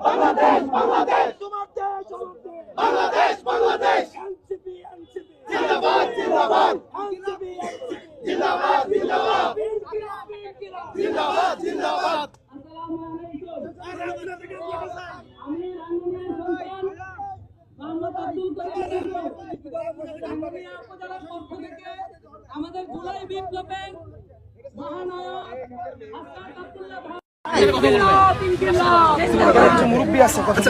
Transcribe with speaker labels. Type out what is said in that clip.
Speaker 1: বাংলাদেশ বাংলাদেশ বাংলাদেশ বাংলাদেশ জিন্দাবাদ জিন্দাবাদ জিন্দাবাদ জিন্দাবাদ জিন্দাবাদ জিন্দাবাদ।
Speaker 2: আমাদের জুলাই বিপ্লবের মহানায়ক
Speaker 3: মুরব্বী আছে কথা